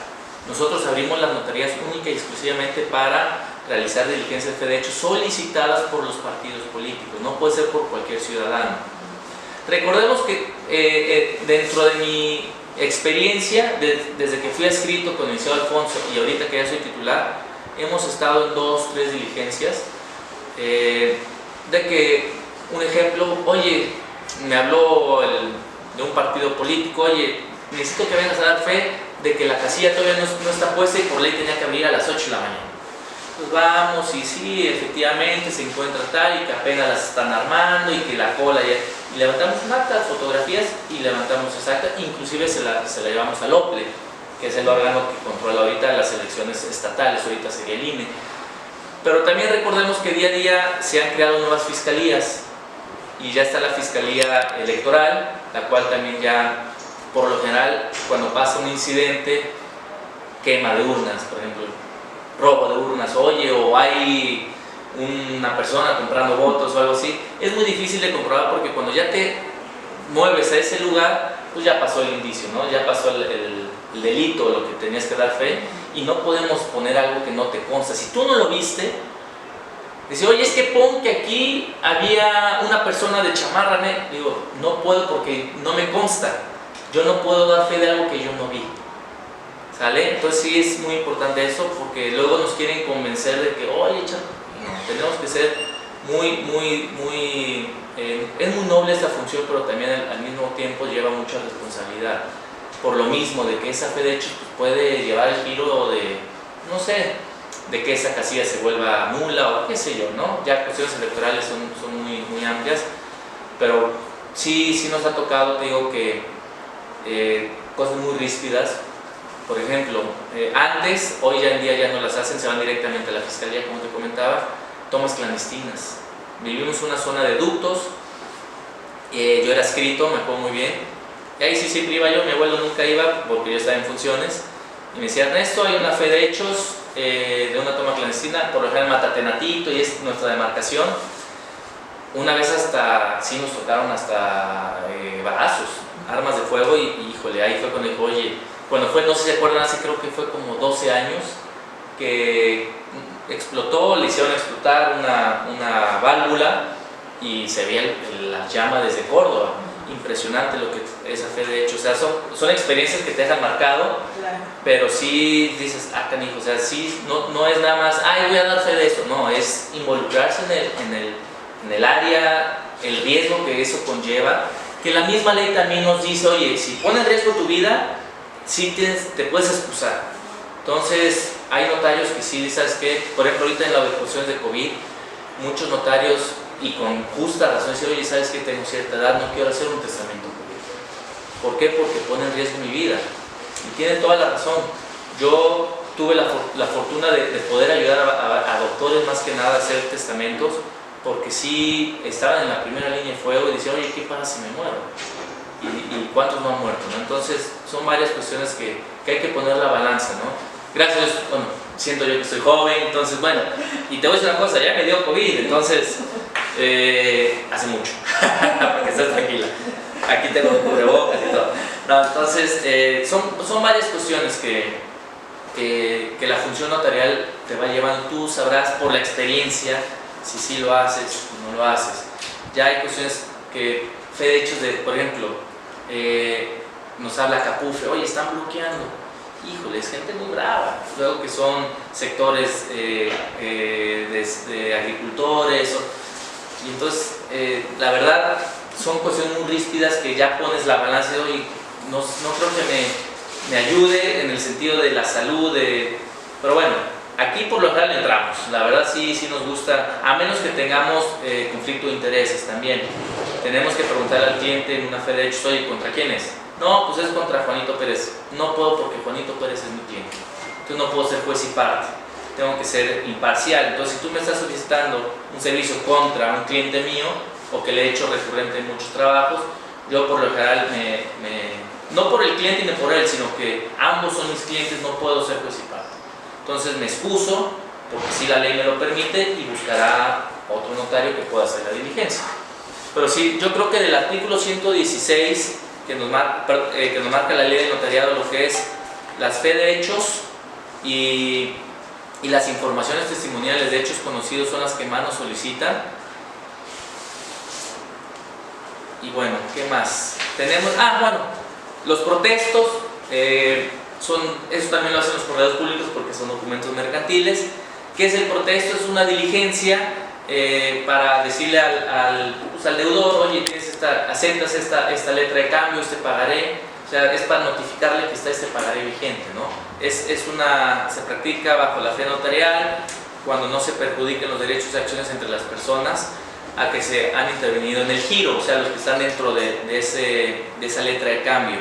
[SPEAKER 1] Nosotros abrimos las notarías única y exclusivamente para realizar diligencias de fe de hechos solicitadas por los partidos políticos, no puede ser por cualquier ciudadano. Recordemos que dentro de mi experiencia, desde que fui adscrito con el licenciado Alfonso y ahorita que ya soy titular, hemos estado en 2, 3 diligencias, de que, un ejemplo, oye, me habló de un partido político, oye, necesito que vengas a dar fe de que la casilla todavía no está puesta y por ley tenía que abrir a las 8 de la mañana. Pues vamos y sí, efectivamente se encuentra tal y que apenas las están armando y que la cola ya... Y levantamos un acta, fotografías y levantamos esa acta, inclusive se la llevamos al OPLE, que es el órgano que controla ahorita las elecciones estatales, ahorita sería el INE. Pero también recordemos que día a día se han creado nuevas fiscalías y ya está la Fiscalía Electoral, la cual también ya, por lo general, cuando pasa un incidente, quema de urnas, por ejemplo, robo de urnas, oye, o hay una persona comprando votos o algo así, es muy difícil de comprobar porque cuando ya te mueves a ese lugar, pues ya pasó el indicio, ¿no? Ya pasó el delito, lo que tenías que dar fe, y no podemos poner algo que no te consta. Si tú no lo viste, dice, oye, es que pon que aquí había una persona de chamarra negra. Digo, no puedo porque no me consta. Yo no puedo dar fe de algo que yo no vi. ¿Sale? Entonces sí es muy importante eso porque luego nos quieren convencer de que, oye, no, tenemos que ser es muy noble esta función, pero también al mismo tiempo lleva mucha responsabilidad. Por lo mismo, de que esa fe de hechos puede llevar el giro de, no sé, de que esa casilla se vuelva nula o qué sé yo, ¿no? Ya cuestiones electorales son muy amplias, pero sí nos ha tocado, te digo que cosas muy ríspidas. Por ejemplo, antes, hoy ya en día ya no las hacen, se van directamente a la fiscalía, como te comentaba, tomas clandestinas. Vivimos en una zona de ductos, yo era adscrito, me acuerdo muy bien, y ahí sí siempre iba yo, mi abuelo nunca iba porque yo estaba en funciones, y me decía, Ernesto, hay una fe de hechos de una toma clandestina, por lo general Matatenatito, y es nuestra demarcación. Una vez hasta, sí nos tocaron hasta balazos, armas de fuego, y híjole, ahí fue cuando dijo, oye, cuando fue, no sé si se acuerdan, hace creo que fue como 12 años, que explotó, le hicieron explotar una válvula y se veía la llama desde Córdoba. Impresionante lo que esa fe de hecho, o sea, son experiencias que te dejan marcado, claro. Pero sí dices, canijo, o sea, sí, no es nada más, voy a dar fe de esto, no, es involucrarse en el área, el riesgo que eso conlleva, que la misma ley también nos dice, oye, si pone en riesgo tu vida, sí te puedes excusar. Entonces, hay notarios que sí, ¿sabes qué? Por ejemplo, ahorita en las disposiciones de COVID, muchos notarios, y con justa razón, dicen, oye, ¿sabes qué? Tengo cierta edad, no quiero hacer un testamento público. ¿Por qué? Porque pone en riesgo mi vida. Y tiene toda la razón. Yo tuve la fortuna de poder ayudar a doctores más que nada a hacer testamentos, porque sí estaban en la primera línea de fuego y decían, oye, ¿qué pasa si me muero? y cuántos no han muerto, ¿no? Entonces son varias cuestiones que hay que poner la balanza, ¿no? Gracias a Dios, bueno, siento yo que estoy joven, entonces bueno, y te voy a decir una cosa, ya me dio COVID, entonces hace mucho, para que estés tranquila, aquí tengo cubrebocas y todo. No, entonces son varias cuestiones que la función notarial te va llevando, tú sabrás por la experiencia si sí lo haces o no lo haces. Ya hay cuestiones que, fe de hechos, por ejemplo, nos habla Capufe, oye, están bloqueando, híjole, es gente muy brava, luego que son sectores de agricultores, y entonces la verdad son cuestiones muy ríspidas que ya pones la balanza de hoy, no creo que me ayude en el sentido de la salud, pero bueno, aquí por lo general entramos, la verdad sí nos gusta, a menos que tengamos conflicto de intereses también. Tenemos que preguntar al cliente en una fe de hechos, oye, ¿contra quién es? No, pues es contra Juanito Pérez. No puedo porque Juanito Pérez es mi cliente. Entonces no puedo ser juez y parte. Tengo que ser imparcial. Entonces si tú me estás solicitando un servicio contra un cliente mío o que le he hecho recurrente en muchos trabajos, yo por lo general no por el cliente ni por él, sino que ambos son mis clientes, no puedo ser juez y parte. Entonces me excuso porque si la ley me lo permite y buscará otro notario que pueda hacer la diligencia. Pero sí, yo creo que del artículo 116 que nos marca la ley de notariado, lo que es las fe de hechos y las informaciones testimoniales de hechos conocidos son las que más nos solicitan. Y bueno, ¿qué más? Tenemos, bueno, los protestos, eso también lo hacen los correos públicos porque son documentos mercantiles. ¿Qué es el protesto? Es una diligencia para decirle al deudor, oye, aceptas esta letra de cambio, este pagaré, o sea, es para notificarle que está este pagaré vigente, ¿no? Se practica bajo la fe notarial cuando no se perjudiquen los derechos y acciones entre las personas a que se han intervenido en el giro, o sea, los que están dentro de esa letra de cambio,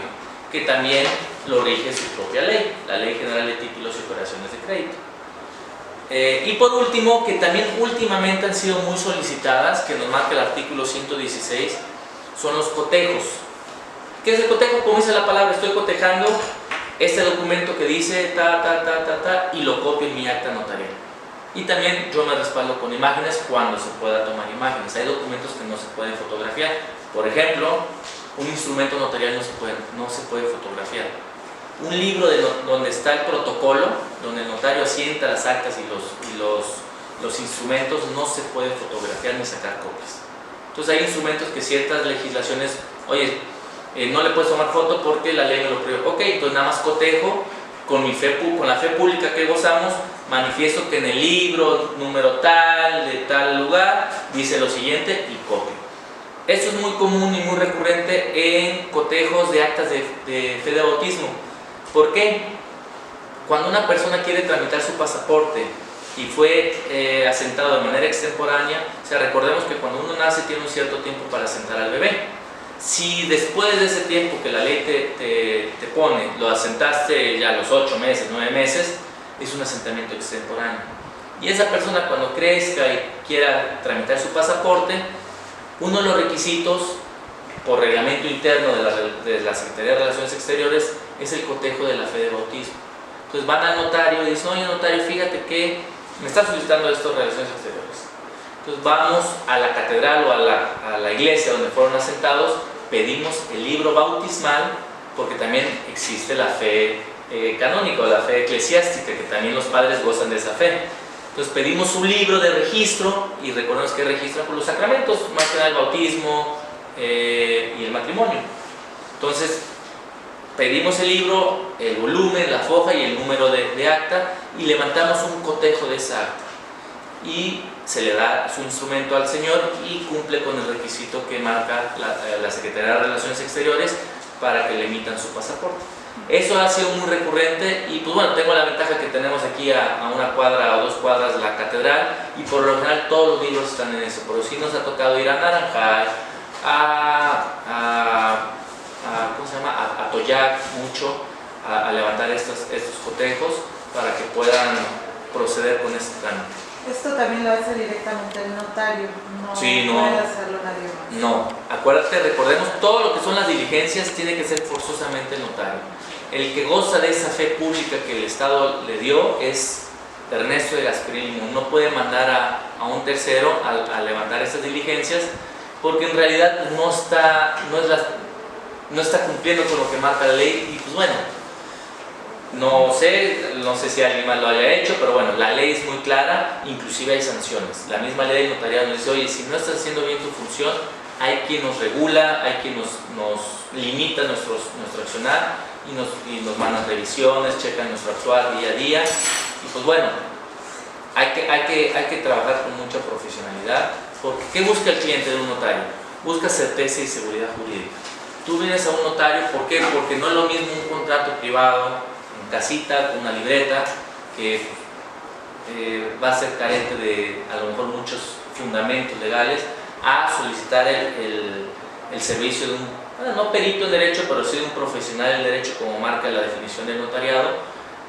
[SPEAKER 1] que también lo rige su propia ley, la Ley General de Títulos y Operaciones de Crédito. Y por último, que también últimamente han sido muy solicitadas, que nos marca el artículo 116, son los cotejos. ¿Qué es el cotejo? Como dice la palabra, estoy cotejando este documento que dice y lo copio en mi acta notarial. Y también yo me respaldo con imágenes cuando se pueda tomar imágenes. Hay documentos que no se pueden fotografiar. Por ejemplo, un instrumento notarial no se puede fotografiar. Un libro donde está el protocolo, donde el notario asienta las actas y los instrumentos, no se puede fotografiar ni sacar copias. Entonces hay instrumentos que ciertas legislaciones, oye, no le puedes tomar foto porque la ley me lo prohíbe. Ok, entonces nada más cotejo con la fe pública que gozamos, manifiesto que en el libro número tal, de tal lugar, dice lo siguiente y copio. Esto es muy común y muy recurrente en cotejos de actas de fe de bautismo. ¿Por qué? Cuando una persona quiere tramitar su pasaporte y fue asentado de manera extemporánea, o sea, recordemos que cuando uno nace tiene un cierto tiempo para asentar al bebé. Si después de ese tiempo que la ley te pone, lo asentaste ya a los 8 meses, 9 meses, es un asentamiento extemporáneo. Y esa persona cuando crezca y quiera tramitar su pasaporte, uno de los requisitos por reglamento interno de la Secretaría de Relaciones Exteriores es el cotejo de la fe de bautismo. Entonces van al notario y dicen, oye notario, fíjate que me está solicitando esto de Relaciones Exteriores. Entonces vamos a la catedral o a la iglesia donde fueron asentados, pedimos el libro bautismal, porque también existe la fe canónica o la fe eclesiástica, que también los padres gozan de esa fe. Entonces pedimos un libro de registro y recordemos que registra por los sacramentos, más que nada el bautismo y el matrimonio. Entonces pedimos el libro, el volumen, la foja y el número de acta y levantamos un cotejo de esa acta. Y se le da su instrumento al señor y cumple con el requisito que marca la Secretaría de Relaciones Exteriores para que le emitan su pasaporte. Eso ha sido muy recurrente y pues bueno, tengo la ventaja que tenemos aquí a una cuadra o 2 cuadras la catedral y por lo general todos los libros están en eso, pero sí nos ha tocado ir a Naranjal, ¿cómo se llama? A Toyac mucho, a levantar estos cotejos para que puedan proceder con este trámite.
[SPEAKER 2] Esto también lo hace directamente el notario, no
[SPEAKER 1] Sí, no.
[SPEAKER 2] puede hacerlo nadie más.
[SPEAKER 1] No, acuérdate, recordemos, todo lo que son las diligencias tiene que ser forzosamente el notario. El que goza de esa fe pública que el Estado le dio es Ernesto de Gasperini Limón. No puede mandar a un tercero a levantar esas diligencias porque en realidad no está cumpliendo con lo que marca la ley y pues bueno, no sé si alguien más lo haya hecho, pero bueno, la ley es muy clara, inclusive hay sanciones. La misma ley del notariado nos dice, oye, si no estás haciendo bien tu función, hay quien nos regula, hay quien nos limita nuestro accionar y nos mandan revisiones, checan nuestro actuar día a día. Y pues bueno, hay que trabajar con mucha profesionalidad, porque ¿qué busca el cliente de un notario? Busca certeza y seguridad jurídica. Tú vienes a un notario, ¿por qué? Porque no es lo mismo un contrato privado, casita, con una libreta, que va a ser carente de a lo mejor muchos fundamentos legales, a solicitar el servicio de un, no perito en derecho, pero sí de un profesional en derecho, como marca la definición del notariado,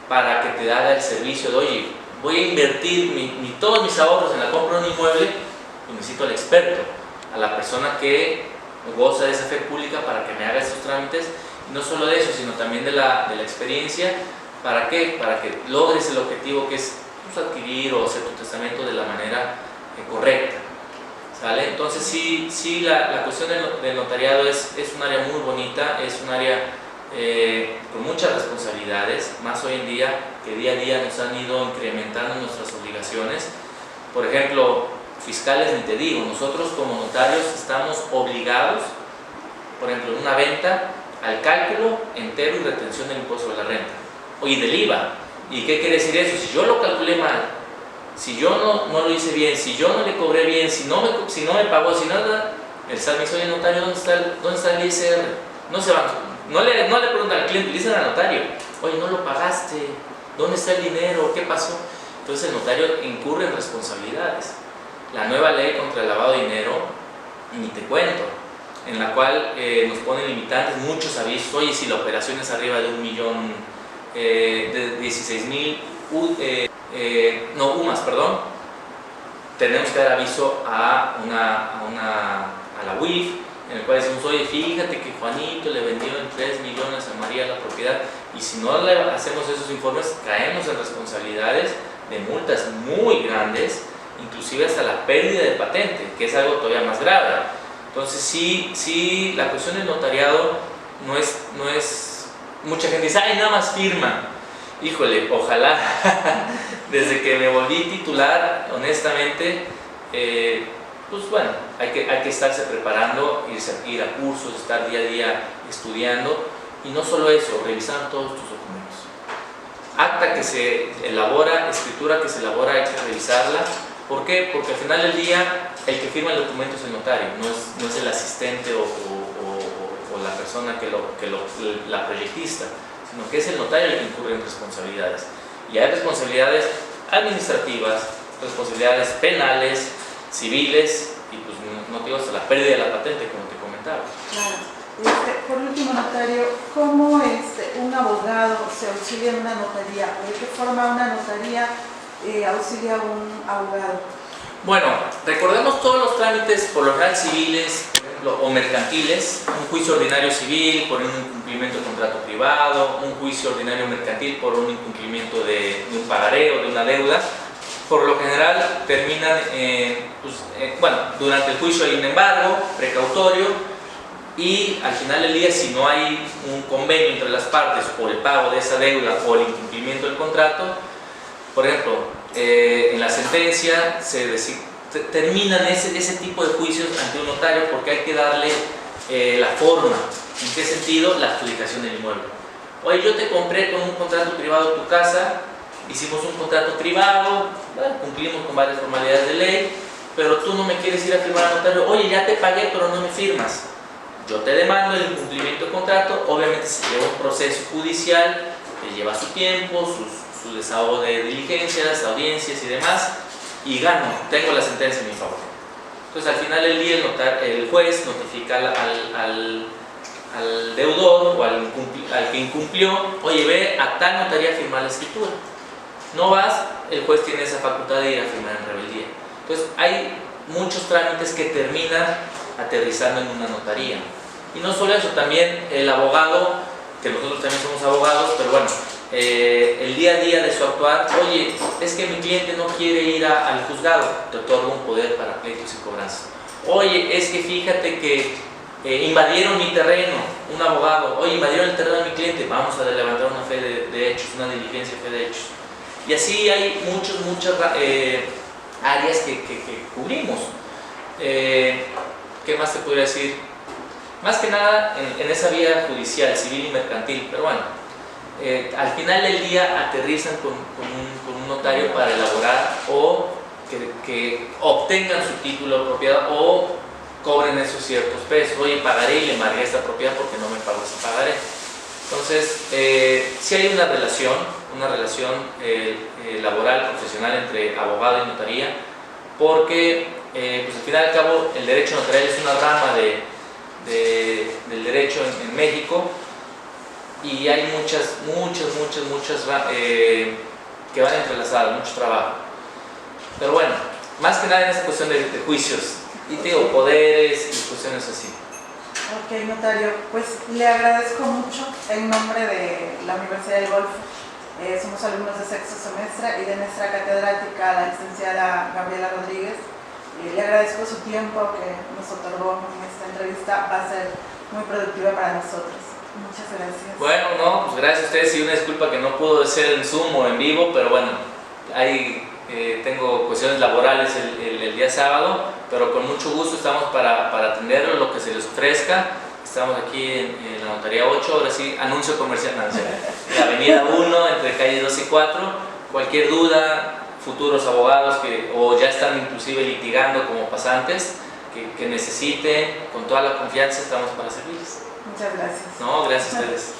[SPEAKER 1] para que te haga el servicio de, oye, voy a invertir todos mis ahorros en la compra de un inmueble, y necesito al experto, a la persona que goza de esa fe pública para que me haga esos trámites. No solo de eso, sino también de la experiencia. ¿Para qué? Para que logres el objetivo que es pues, adquirir o hacer tu testamento de la manera correcta. ¿Sale? Entonces sí la cuestión del notariado es un área muy bonita, es un área con muchas responsabilidades, más hoy en día que día a día nos han ido incrementando nuestras obligaciones. Por ejemplo, fiscales ni te digo, nosotros como notarios estamos obligados, por ejemplo, en una venta, al cálculo entero y retención del impuesto sobre la renta y del IVA. ¿Y qué quiere decir eso? Si yo lo calculé mal, si yo no lo hice bien, si yo no le cobré bien, si no me pagó, si nada, el SAT me dice, oye notario, ¿dónde está el ISR? No le preguntan al cliente, le dicen al notario, oye, no lo pagaste, ¿dónde está el dinero? ¿Qué pasó? Entonces el notario incurre en responsabilidades. La nueva ley contra el lavado de dinero, ni te cuento, en la cual nos ponen limitantes, muchos avisos, oye, si la operación es arriba de 1.000.000, de 16.000 UMAS, perdón, tenemos que dar aviso a la UIF, en el cual decimos, oye, fíjate que Juanito le vendió en 3 millones a María la propiedad, y si no le hacemos esos informes, caemos en responsabilidades de multas muy grandes, inclusive hasta la pérdida de patente, que es algo todavía más grave. Entonces sí, la cuestión del notariado no es mucha gente dice, ay, nada más firma. Híjole, ojalá. Desde que me volví titular, honestamente, pues bueno, hay que estarse preparando, ir a cursos, estar día a día estudiando, y no solo eso, revisar todos tus documentos. Acta que se elabora, escritura que se elabora, hay que revisarla. ¿Por qué? Porque al final del día el que firma el documento es el notario, no es el asistente o la persona la proyectista, sino que es el notario el que incurre en responsabilidades. Y hay responsabilidades administrativas, responsabilidades penales, civiles, y pues no digo hasta la pérdida de la patente, como te comentaba.
[SPEAKER 2] Claro. Por último, notario, ¿cómo un abogado se auxilia en una notaría? ¿De qué forma una notaría auxilia a un abogado?
[SPEAKER 1] Bueno, recordemos todos los trámites, por lo general civiles, por ejemplo, o mercantiles, un juicio ordinario civil por un incumplimiento de contrato privado, un juicio ordinario mercantil por un incumplimiento de un pagaré o de una deuda. Por lo general terminan, durante el juicio hay un embargo precautorio, y al final del día, si no hay un convenio entre las partes por el pago de esa deuda o el incumplimiento del contrato, por ejemplo, en la sentencia terminan ese tipo de juicios ante un notario, porque hay que darle la forma. ¿En qué sentido? La adjudicación del inmueble. Oye, yo te compré con un contrato privado tu casa, hicimos un contrato privado, cumplimos con varias formalidades de ley, pero tú no me quieres ir a firmar al notario. Oye, ya te pagué, pero no me firmas. Yo te demando el incumplimiento del contrato. Obviamente se lleva un proceso judicial que lleva su tiempo, su desahogo de diligencias, audiencias y demás, y gano, tengo la sentencia en mi favor. Entonces al final del día el juez notifica al deudor o al que incumplió, oye, ve a tal notaría a firmar la escritura. No vas, el juez tiene esa facultad de ir a firmar en rebeldía. Entonces hay muchos trámites que terminan aterrizando en una notaría. Y no solo eso, también el abogado, que nosotros también somos abogados, pero bueno, el día a día de su actuar, oye, es que mi cliente no quiere ir al juzgado, te otorga un poder para pleitos y cobranzas. Oye, es que fíjate que invadieron mi terreno, un abogado, oye, invadieron el terreno de mi cliente, vamos a levantar una fe de hechos, una diligencia de fe de hechos. Y así hay muchas áreas que cubrimos. ¿Qué más te podría decir? Más que nada en esa vía judicial, civil y mercantil, pero bueno, al final del día aterrizan con un notario para elaborar o que obtengan su título de propiedad o cobren esos ciertos pesos. Oye, pagaré y le embargué esta propiedad porque no me pagó ese pagaré. Entonces, sí hay una relación laboral, profesional entre abogado y notaría, porque pues al final y al cabo el derecho notarial es una rama del derecho en México, y hay muchas que van entrelazadas, mucho trabajo. Pero bueno, más que nada en esa cuestión de juicios, y digo, poderes y cuestiones así.
[SPEAKER 2] Ok, notario, pues le agradezco mucho en nombre de la Universidad del Golfo. Somos alumnos de sexto semestre y de nuestra catedrática, la licenciada Gabriela Rodríguez. Le agradezco su tiempo que nos otorgó en esta entrevista, va a ser muy productiva para nosotros. Muchas gracias.
[SPEAKER 1] Bueno, no, pues gracias a ustedes, y una disculpa que no pudo ser en Zoom o en vivo, pero bueno, tengo cuestiones laborales el día sábado, pero con mucho gusto estamos para atenderlo, lo que se les ofrezca. Estamos aquí en la Notaría 8, ahora sí, anuncio comercial, en la Avenida 1, entre calle 2 y 4. Cualquier duda, futuros abogados o ya están inclusive litigando como pasantes, que necesiten, con toda la confianza estamos para servirles.
[SPEAKER 2] Muchas gracias.
[SPEAKER 1] No, gracias a ustedes.